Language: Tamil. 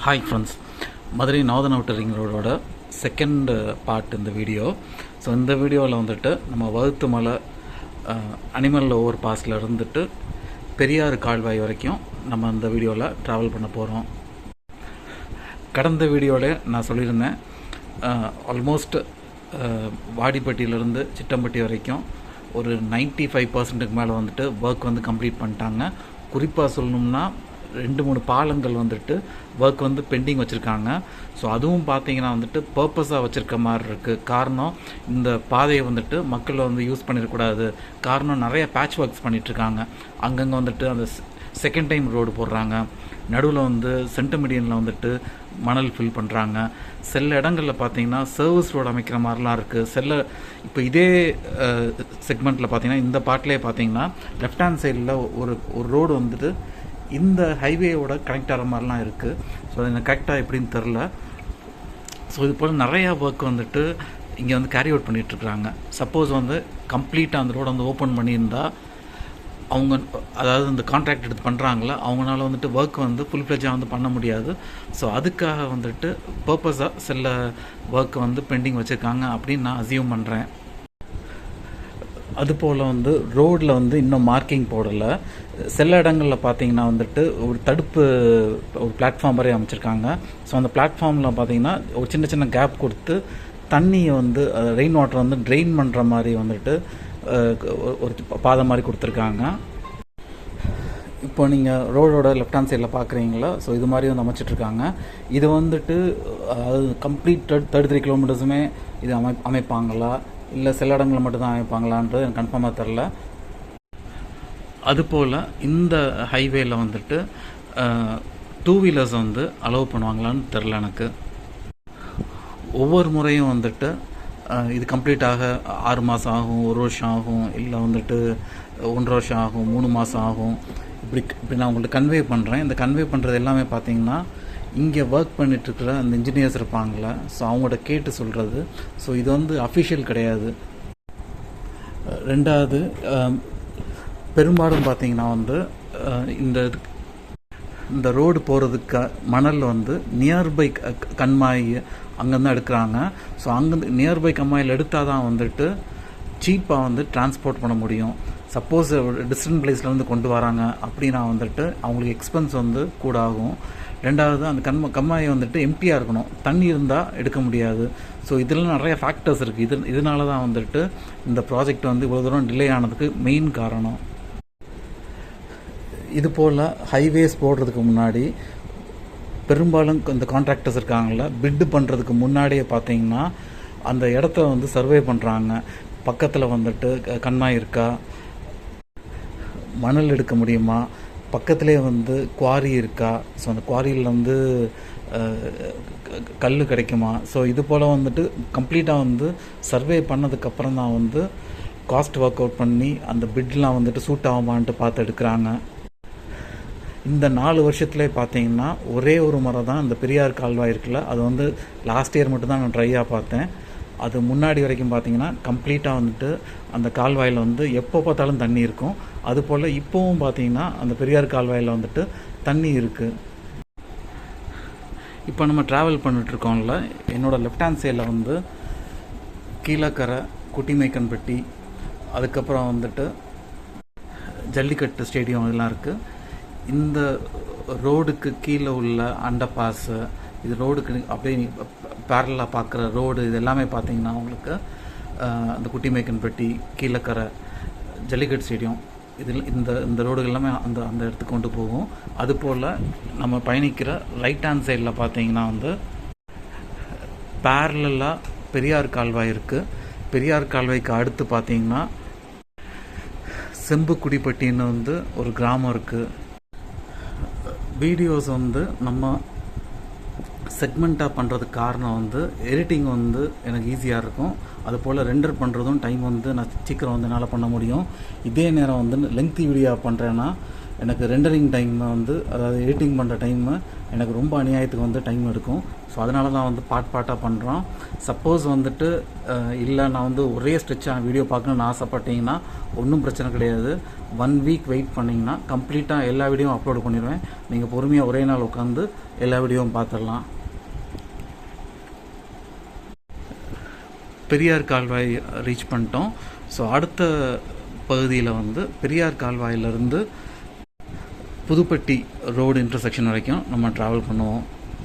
Hi friends, Madurai northern outer ring ரோடோட செகண்ட் பார்ட் இந்த வீடியோ. ஸோ இந்த வீடியோவில் வந்துட்டு நம்ம வகுத்து மலை அனிமல் ஓவர் பாஸில் இருந்துட்டு பெரியாறு கால்வாய் வரைக்கும் நம்ம இந்த வீடியோவில் ட்ராவல் பண்ண போகிறோம். கடந்த வீடியோவில் நான் சொல்லியிருந்தேன், ஆல்மோஸ்ட் வாடிப்பட்டியிலேருந்து சிட்டம்பட்டி வரைக்கும் ஒரு 95% மேலே வந்துட்டு ஒர்க் வந்து கம்ப்ளீட் பண்ணிட்டாங்க. குறிப்பாக சொல்லணும்னா 2-3 பாலங்கள் வந்துட்டு ஒர்க் வந்து பெண்டிங் வச்சுருக்காங்க. ஸோ அதுவும் பார்த்தீங்கன்னா வந்துட்டு பர்பஸாக வச்சுருக்க மாதிரி இருக்குது. காரணம், இந்த பாதையை வந்துட்டு மக்கள் வந்து யூஸ் பண்ணிடக்கூடாது. காரணம், நிறைய பேட்ச் ஒர்க்ஸ் பண்ணிகிட்ருக்காங்க. அங்கங்கே வந்துட்டு அந்த செகண்ட் டைம் ரோடு போடுறாங்க. நடுவில் வந்து சென்டர்மீடியனில் வந்துட்டு மணல் ஃபில் பண்ணுறாங்க. சில இடங்களில் பார்த்தீங்கன்னா சர்வீஸ் ரோடு அமைக்கிற மாதிரிலாம் இருக்குது. இப்போ இதே செக்மெண்ட்டில் பார்த்தீங்கன்னா இந்த பார்ட்லேயே பார்த்தீங்கன்னா லெஃப்ட் ஹேண்ட் சைடில் ஒரு ரோடு வந்துட்டு இந்த ஹைவேயோட கனெக்ட் ஆகிற மாதிரிலாம் இருக்குது. ஸோ அது எனக்கு கரெக்டாக எப்படின்னு தெரில. ஸோ இது போல் நிறையா ஒர்க் வந்துட்டு இங்கே வந்து கேரி அவுட் பண்ணிகிட்ருக்குறாங்க. சப்போஸ் வந்து கம்ப்ளீட்டாக அந்த ரோடு வந்து ஓப்பன் பண்ணியிருந்தால் அவங்க, அதாவது இந்த கான்ட்ராக்ட் எடுத்து பண்ணுறாங்களே, அவங்களால வந்துட்டு ஒர்க் வந்து ஃபுல் ஃப்ளெஜாக வந்து பண்ண முடியாது. ஸோ அதுக்காக வந்துட்டு பர்பஸாக சில ஒர்க் வந்து பெண்டிங் வச்சுருக்காங்க அப்படின்னு நான் அசியூம் பண்ணுறேன். அதுபோல் வந்து ரோடில் வந்து இன்னும் மார்க்கிங் போடலை. சில இடங்களில் பார்த்தீங்கன்னா வந்துட்டு ஒரு தடுப்பு ஒரு பிளாட்ஃபார்ம் வரை அமைச்சிருக்காங்க. ஸோ அந்த பிளாட்ஃபார்மில் பார்த்தீங்கன்னா ஒரு சின்ன சின்ன கேப் கொடுத்து தண்ணியை வந்து ரெயின் வாட்டர் வந்து ட்ரெயின் பண்ணுற மாதிரி வந்துட்டு ஒரு பாதை மாதிரி கொடுத்துருக்காங்க. இப்போ நீங்கள் ரோடோட லெஃப்ட் ஹேண்ட் சைடில் பார்க்குறீங்களா? ஸோ இது மாதிரி வந்து அமைச்சிட்ருக்காங்க. இது வந்துட்டு அதாவது கம்ப்ளீட் 33 கிலோமீட்டர்ஸுமே இது அமைப்பாங்களா, இல்லை சில இடங்களில் மட்டும்தான் அமைப்பாங்களான்றது எனக்கு கன்ஃபார்மாக தெரில. அதுபோல் இந்த ஹைவேயில் வந்துட்டு 2 வீலர்ஸ் வந்து அலோவ் பண்ணுவாங்களான்னு தெரில எனக்கு. ஒவ்வொரு முறையும் வந்துட்டு இது கம்ப்ளீட்டாக 6 மாதம் ஆகும், 1 வருஷம் ஆகும், இல்லை வந்துட்டு 1.5 வருஷம் ஆகும், 3 மாதம் ஆகும். இப்படி நான் உங்கள்கிட்ட கன்வே பண்ணுறேன். இந்த கன்வே பண்ணுறது எல்லாமே பார்த்தீங்கன்னா இங்கே ஒர்க் பண்ணிகிட்ருக்கிற அந்த இன்ஜினியர்ஸ் இருப்பாங்களே, ஸோ அவங்கள்ட்ட கேட்டு சொல்கிறது. ஸோ இது வந்து அஃபிஷியல் கிடையாது. ரெண்டாவது, பெரும்பாலும் பார்த்தீங்கன்னா வந்து இந்த ரோடு போகிறதுக்கு மணல் வந்து நியர்பை கண்மாய் அங்கேருந்து எடுக்கிறாங்க. ஸோ அங்கேருந்து நியர்பை கண்மாயில் எடுத்தால் தான் வந்துட்டு சீப்பாக வந்து டிரான்ஸ்போர்ட் பண்ண முடியும். சப்போஸ் டிஸ்டன்ட் பிளேஸில் வந்து கொண்டு வராங்க அப்படின்னா வந்துட்டு அவங்களுக்கு எக்ஸ்பென்ஸ் வந்து கூட ஆகும். ரெண்டாவது, அந்த கண்மாயை வந்துட்டு எம்டியாக இருக்கணும், தண்ணி இருந்தால் எடுக்க முடியாது. ஸோ இதில் நிறைய ஃபேக்டர்ஸ் இருக்குது. இதனால தான் வந்துட்டு இந்த ப்ராஜெக்ட் வந்து இவ்வளோ தூரம் டிலே ஆனதுக்கு மெயின் காரணம். இது போல் ஹைவேஸ் போடுறதுக்கு முன்னாடி பெரும்பாலும் இந்த கான்ட்ராக்டர்ஸ் இருக்காங்கள, பிட்டு பண்ணுறதுக்கு முன்னாடியே பார்த்தீங்கன்னா அந்த இடத்த வந்து சர்வே பண்ணுறாங்க. பக்கத்தில் வந்துட்டு கண்மாய் இருக்கா, மணல் எடுக்க முடியுமா, பக்கத்துலேயே வந்து குவாரி இருக்கா, ஸோ அந்த குவாரியில் வந்து கல் கிடைக்குமா. ஸோ இது போல் வந்துட்டு கம்ப்ளீட்டாக வந்து சர்வே பண்ணதுக்கப்புறம் தான் வந்து காஸ்ட் ஒர்க் அவுட் பண்ணி அந்த பிட்லாம் வந்துட்டு சூட் ஆகுமான்ட்டு பார்த்து எடுக்கிறாங்க. இந்த 4 வருஷத்துலேயே பார்த்தீங்கன்னா ஒரே ஒரு முறை தான் இந்த பெரியார் கால்வாய் இருக்குல்ல, அது வந்து லாஸ்ட் இயர் மட்டும் தான் நான் ட்ரையாக பார்த்தேன். அது முன்னாடி வரைக்கும் பார்த்தீங்கன்னா கம்ப்ளீட்டாக வந்துட்டு அந்த கால்வாயில் வந்து எப்போ பார்த்தாலும் தண்ணி இருக்கும். அதுபோல் இப்போவும் பார்த்தீங்கன்னா அந்த பெரியார் கால்வாயில் வந்துட்டு தண்ணி இருக்குது. இப்போ நம்ம ட்ராவல் பண்ணிட்டுருக்கோம்ல, என்னோடய லெஃப்ட் ஹேண்ட் சைடில் வந்து கீழக்கரை, குட்டிமைக்கன்பட்டி, அதுக்கப்புறம் வந்துட்டு ஜல்லிக்கட்டு ஸ்டேடியம் இதெல்லாம் இருக்குது. இந்த ரோடுக்கு கீழே உள்ள அண்டர் பாஸு, இது ரோடுக்கு அப்படியே பேரலாக பார்க்குற ரோடு, இது எல்லாமே பார்த்தீங்கன்னா உங்களுக்கு அந்த குட்டிமைக்கன்பட்டி, கீழக்கரை, ஜல்லிக்கட்டு ஸ்டேடியம், இதில் இந்த ரோடுகள் எல்லாமே அந்த இடத்துக்கு கொண்டு போகும். அதுபோல் நம்ம பயணிக்கிற ரைட் ஹேண்ட் சைடில் பார்த்தீங்கன்னா வந்து பேரலாக பெரியார் கால்வாய் இருக்குது. பெரியார் கால்வாய்க்கு அடுத்து பார்த்தீங்கன்னா செம்புக்குடிப்பட்டின்னு வந்து ஒரு கிராமம் இருக்குது. வீடியோஸ் வந்து நம்ம செக்மெண்ட்டாக பண்ணுறதுக்கு காரணம் வந்து எடிட்டிங் வந்து எனக்கு ஈஸியாக இருக்கும். அதுபோல் ரெண்டர் பண்ணுறதும் டைம் வந்து நான் சீக்கிரம் வந்து என்னால் பண்ண முடியும். இதே நேரம் வந்து லெங்க்தி வீடியோ பண்ணுறேன்னா எனக்கு ரெண்டரிங் டைம் வந்து அதாவது எடிட்டிங் பண்ணுற டைமு எனக்கு ரொம்ப அநியாயத்துக்கு வந்து டைம் எடுக்கும். ஸோ அதனால தான் வந்து பார்ட்டாக பண்ணுறோம். சப்போஸ் வந்துட்டு இல்லை நான் வந்து ஒரே ஸ்ட்ரெச்சாக வீடியோ பார்க்கணுன்னு ஆசைப்பட்டீங்கன்னா ஒன்றும் பிரச்சனை கிடையாது. 1 வீக் வெயிட் பண்ணிங்கன்னா கம்ப்ளீட்டாக எல்லா வீடியோவும் அப்லோட் பண்ணிடுவேன். நீங்கள் பொறுமையாக ஒரே நாள் உட்காந்து எல்லா வீடியோவும் பார்த்துடலாம். பெரியார் கால்வாய் ரீச் பண்ணிட்டோம். ஸோ அடுத்த பகுதியில் வந்து பெரியார் கால்வாயிலிருந்து புதுப்பட்டி ரோடு இன்டர்செக்ஷன் வரைக்கும் நம்ம ட்ராவல் பண்ணுவோம்.